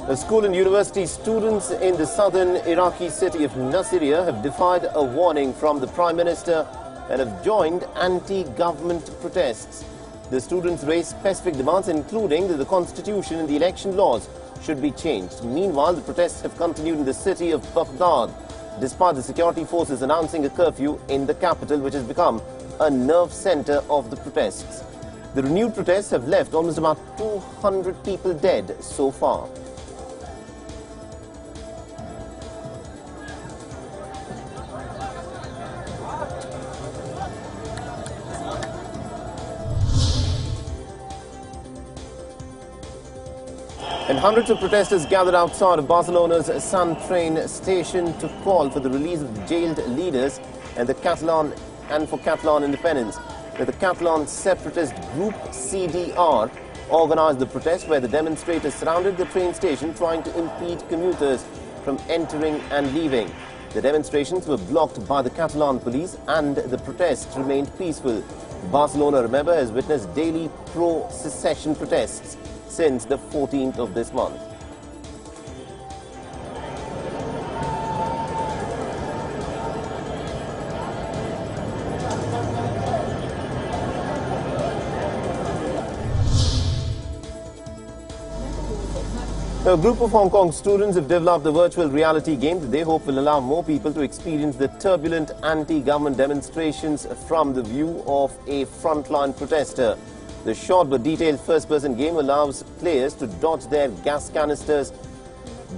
The school and university students in the southern Iraqi city of Nasiriyah have defied a warning from the Prime Minister and have joined anti-government protests. The students raised specific demands, including that the constitution and the election laws should be changed. Meanwhile, the protests have continued in the city of Baghdad, despite the security forces announcing a curfew in the capital, which has become a nerve center of the protests. The renewed protests have left almost about 200 people dead so far. And hundreds of protesters gathered outside of Barcelona's Sun train station to call for the release of the jailed leaders and for Catalan independence. The Catalan separatist group CDR organized the protest, where the demonstrators surrounded the train station trying to impede commuters from entering and leaving. The demonstrations were blocked by the Catalan police and the protests remained peaceful. Barcelona, remember, has witnessed daily pro-secession protests since the 14th of this month. A group of Hong Kong students have developed a virtual reality game that they hope will allow more people to experience the turbulent anti-government demonstrations from the view of a frontline protester. The short but detailed first-person game allows players to dodge their gas canisters,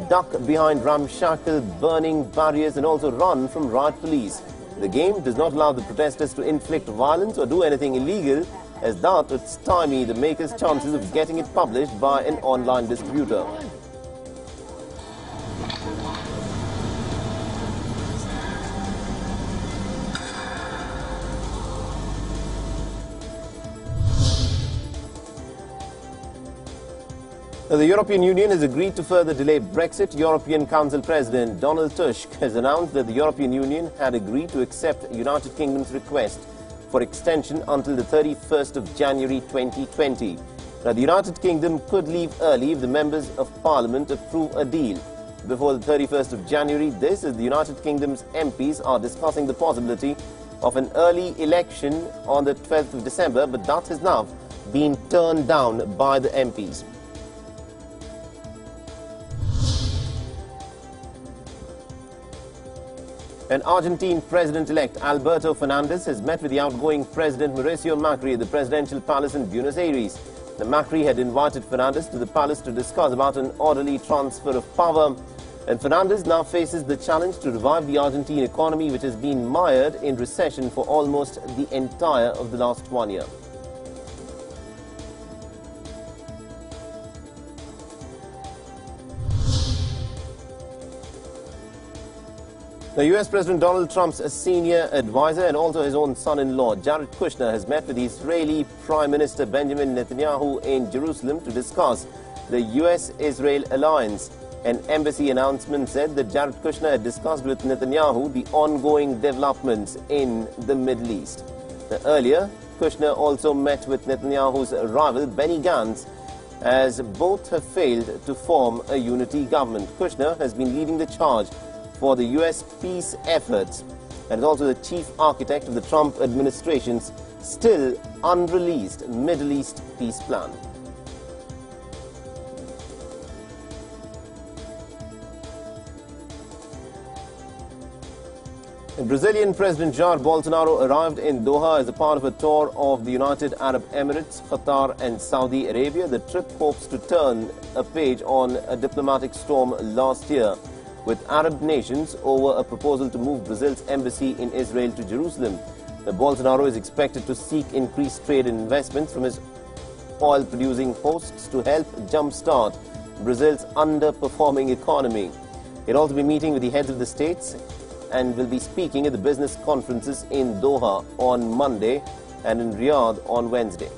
duck behind ramshackle burning barriers and also run from riot police. The game does not allow the protesters to inflict violence or do anything illegal, as that would stymie the maker's chances of getting it published by an online distributor. The European Union has agreed to further delay Brexit. European Council President Donald Tusk has announced that the European Union had agreed to accept United Kingdom's request for extension until the 31st of January 2020. Now, the United Kingdom could leave early if the members of Parliament approve a deal before the 31st of January. This is the United Kingdom's MPs are discussing the possibility of an early election on the 12th of December, but that has now been turned down by the MPs. And Argentine President-elect Alberto Fernandez has met with the outgoing President Mauricio Macri at the presidential palace in Buenos Aires. The Macri had invited Fernandez to the palace to discuss about an orderly transfer of power. And Fernandez now faces the challenge to revive the Argentine economy, which has been mired in recession for almost the entire of the last 1 year. Now, US President Donald Trump's senior advisor and also his own son-in-law, Jared Kushner, has met with Israeli Prime Minister Benjamin Netanyahu in Jerusalem to discuss the US-Israel alliance. An embassy announcement said that Jared Kushner had discussed with Netanyahu the ongoing developments in the Middle East. Now, earlier, Kushner also met with Netanyahu's rival, Benny Gantz, as both have failed to form a unity government. Kushner has been leading the charge for the U.S. peace efforts and is also the chief architect of the Trump administration's still unreleased Middle East peace plan. And Brazilian President Jair Bolsonaro arrived in Doha as a part of a tour of the United Arab Emirates, Qatar and Saudi Arabia. The trip hopes to turn a page on a diplomatic storm last year with Arab nations over a proposal to move Brazil's embassy in Israel to Jerusalem. Bolsonaro is expected to seek increased trade and investments from his oil-producing hosts to help jumpstart Brazil's underperforming economy. He'll also be meeting with the heads of the states and will be speaking at the business conferences in Doha on Monday and in Riyadh on Wednesday.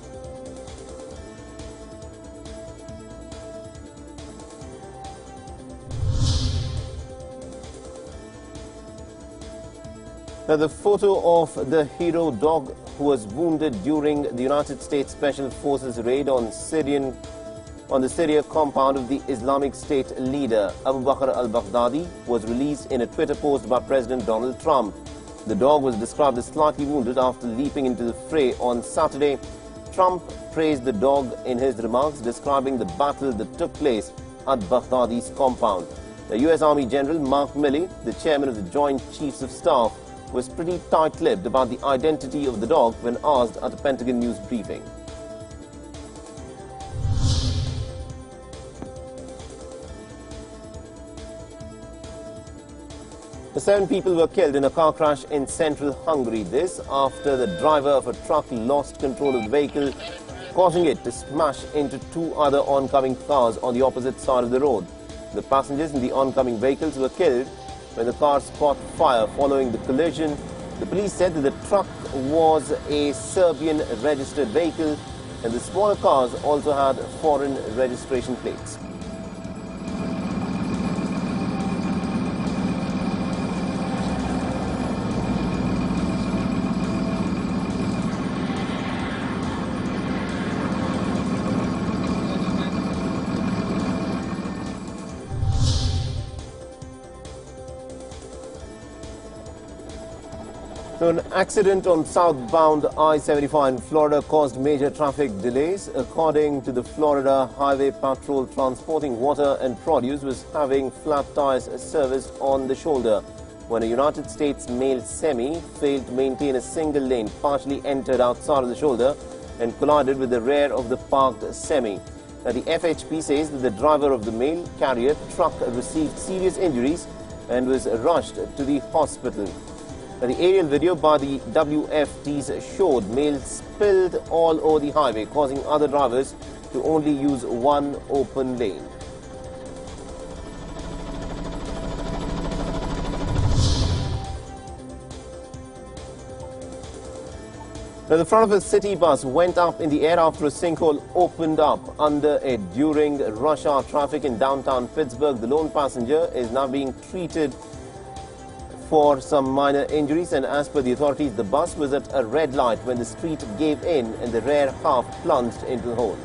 Now, the photo of the hero dog who was wounded during the United States Special Forces raid on Syrian on the Syria compound of the Islamic State leader Abu Bakr al-Baghdadi was released in a Twitter post by President Donald Trump. The dog was described as slightly wounded after leaping into the fray on Saturday. Trump praised the dog in his remarks, describing the battle that took place at Baghdadi's compound. The U.S. Army General Mark Milley, the chairman of the Joint Chiefs of Staff, was pretty tight-lipped about the identity of the dog when asked at a Pentagon news briefing. The 7 people were killed in a car crash in central Hungary. This after the driver of a truck lost control of the vehicle, causing it to smash into 2 other oncoming cars on the opposite side of the road. The passengers in the oncoming vehicles were killed when the cars caught fire following the collision. The police said that the truck was a Serbian-registered vehicle and the smaller cars also had foreign registration plates. So an accident on southbound I-75 in Florida caused major traffic delays. According to the Florida Highway Patrol, transporting water and produce was having flat tires serviced on the shoulder when a United States mail semi failed to maintain a single lane, partially entered outside of the shoulder and collided with the rear of the parked semi. Now, the FHP says that the driver of the mail carrier truck received serious injuries and was rushed to the hospital. Now, the aerial video by the WFTs showed mail spilled all over the highway, causing other drivers to only use one open lane. Now, the front of a city bus went up in the air after a sinkhole opened up under it during rush hour traffic in downtown Pittsburgh. The lone passenger is now being treated for some minor injuries, and as per the authorities, the bus was at a red light when the street gave in and the rear half plunged into the hole.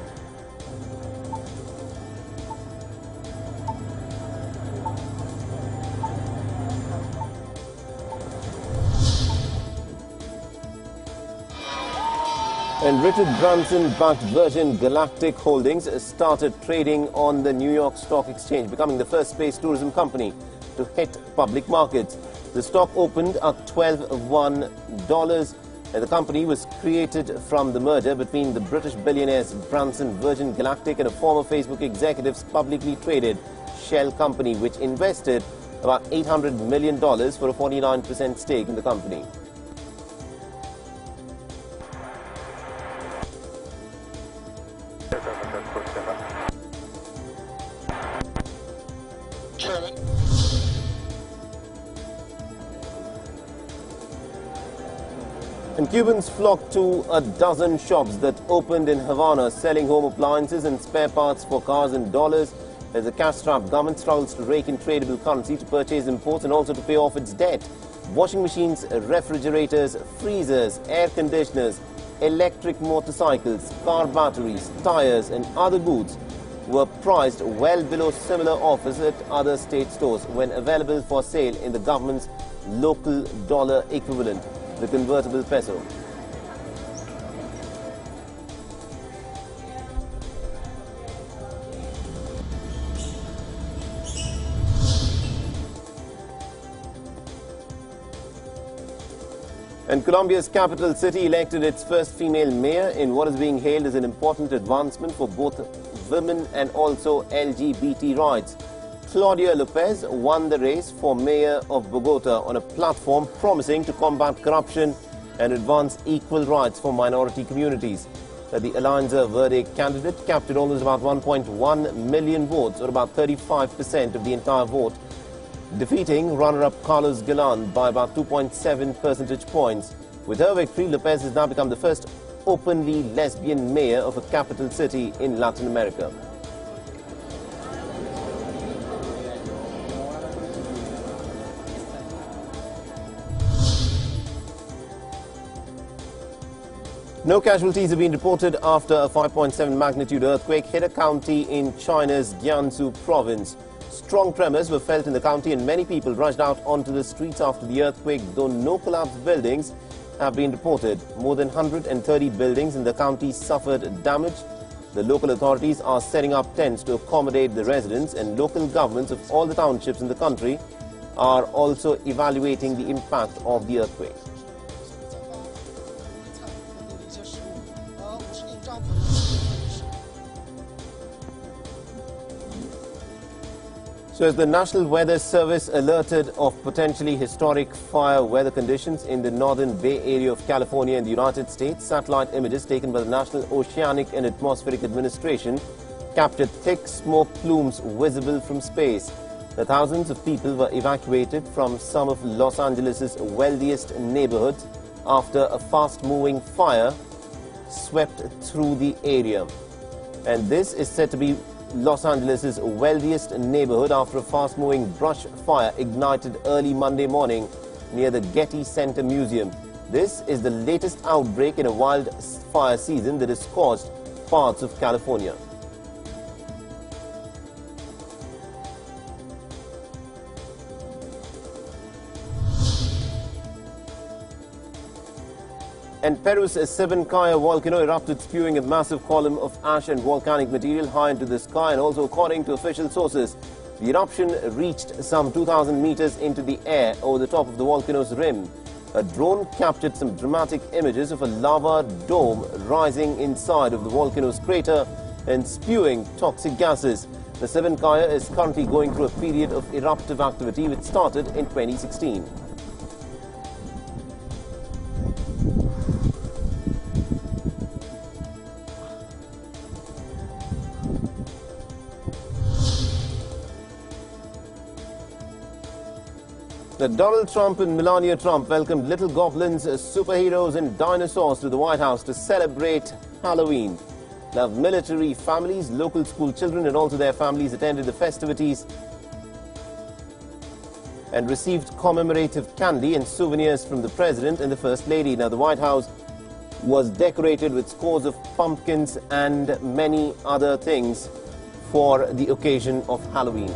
And Richard Branson-backed Virgin Galactic Holdings started trading on the New York Stock Exchange, becoming the first space tourism company to hit public markets. The stock opened at $12.01, and the company was created from the merger between the British billionaires Branson, Virgin Galactic, and a former Facebook executive's publicly traded shell company, which invested about $800 million for a 49% stake in the company. Chairman. And Cubans flocked to a dozen shops that opened in Havana, selling home appliances and spare parts for cars in dollars, as the cash-strapped government struggles to rake in tradable currency to purchase imports and also to pay off its debt. Washing machines, refrigerators, freezers, air conditioners, electric motorcycles, car batteries, tires and other goods were priced well below similar offers at other state stores when available for sale in the government's local dollar equivalent, the convertible peso. And Colombia's capital city elected its first female mayor in what is being hailed as an important advancement for both women and also LGBT rights. Claudia Lopez won the race for mayor of Bogota on a platform promising to combat corruption and advance equal rights for minority communities. The Alianza Verde candidate captured almost about 1.1 million votes, or about 35% of the entire vote, defeating runner-up Carlos Galan by about 2.7 percentage points. With her victory, Lopez has now become the first openly lesbian mayor of a capital city in Latin America. No casualties have been reported after a 5.7 magnitude earthquake hit a county in China's Jiangsu province. Strong tremors were felt in the county and many people rushed out onto the streets after the earthquake, though no collapsed buildings have been reported. More than 130 buildings in the county suffered damage. The local authorities are setting up tents to accommodate the residents, and local governments of all the townships in the country are also evaluating the impact of the earthquake. So as the National Weather Service alerted of potentially historic fire weather conditions in the northern Bay Area of California in the United States, satellite images taken by the National Oceanic and Atmospheric Administration captured thick smoke plumes visible from space. The thousands of people were evacuated from some of Los Angeles' wealthiest neighborhoods after a fast-moving fire swept through the area. And this is said to be Los Angeles' wealthiest neighborhood after a fast-moving brush fire ignited early Monday morning near the Getty Center Museum. This is the latest outbreak in a wildfire season that has scorched parts of California. And Peru's Sabancaya volcano erupted, spewing a massive column of ash and volcanic material high into the sky. And also, according to official sources, the eruption reached some 2,000 meters into the air over the top of the volcano's rim. A drone captured some dramatic images of a lava dome rising inside of the volcano's crater and spewing toxic gases. The Sabancaya is currently going through a period of eruptive activity which started in 2016. Donald Trump and Melania Trump welcomed little goblins, superheroes and dinosaurs to the White House to celebrate Halloween. Now, military families, local school children and also their families attended the festivities and received commemorative candy and souvenirs from the President and the First Lady. Now, the White House was decorated with scores of pumpkins and many other things for the occasion of Halloween.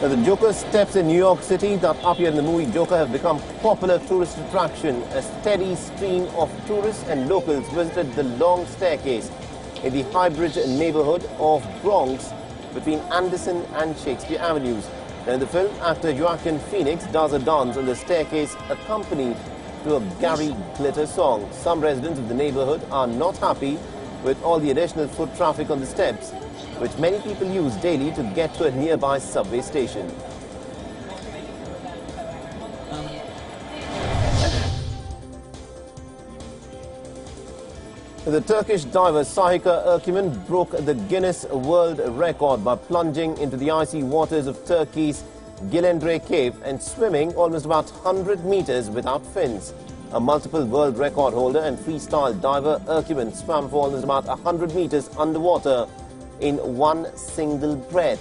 Now, the Joker's steps in New York City that appear in the movie Joker have become popular tourist attraction. A steady stream of tourists and locals visited the long staircase in the Highbridge neighborhood of Bronx between Anderson and Shakespeare Avenues. Now, in the film, actor Joaquin Phoenix does a dance on the staircase accompanied to a Gary Glitter song. Some residents of the neighborhood are not happy with all the additional foot traffic on the steps, which many people use daily to get to a nearby subway station. The Turkish diver Sahika Erkimen broke the Guinness World Record by plunging into the icy waters of Turkey's Gilendre Cave and swimming almost about 100 meters without fins. A multiple world record holder and freestyle diver, Erkimen swam for almost about 100 meters underwater in one single breath.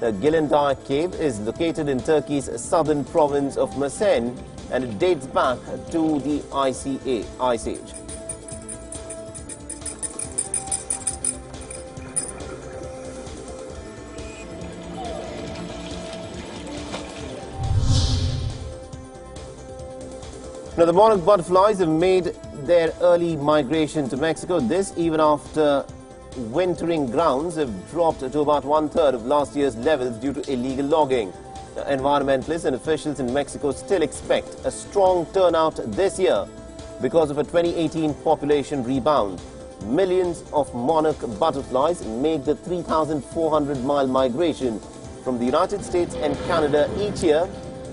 The Gilendre Cave is located in Turkey's southern province of Mersin, and it dates back to the Ice Age. Now, the monarch butterflies have made their early migration to Mexico. This even after wintering grounds have dropped to about one-third of last year's levels due to illegal logging. Now, environmentalists and officials in Mexico still expect a strong turnout this year because of a 2018 population rebound. Millions of monarch butterflies make the 3,400-mile migration from the United States and Canada each year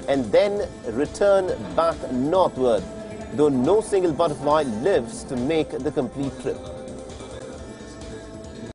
and then return back northward, though no single butterfly lives to make the complete trip.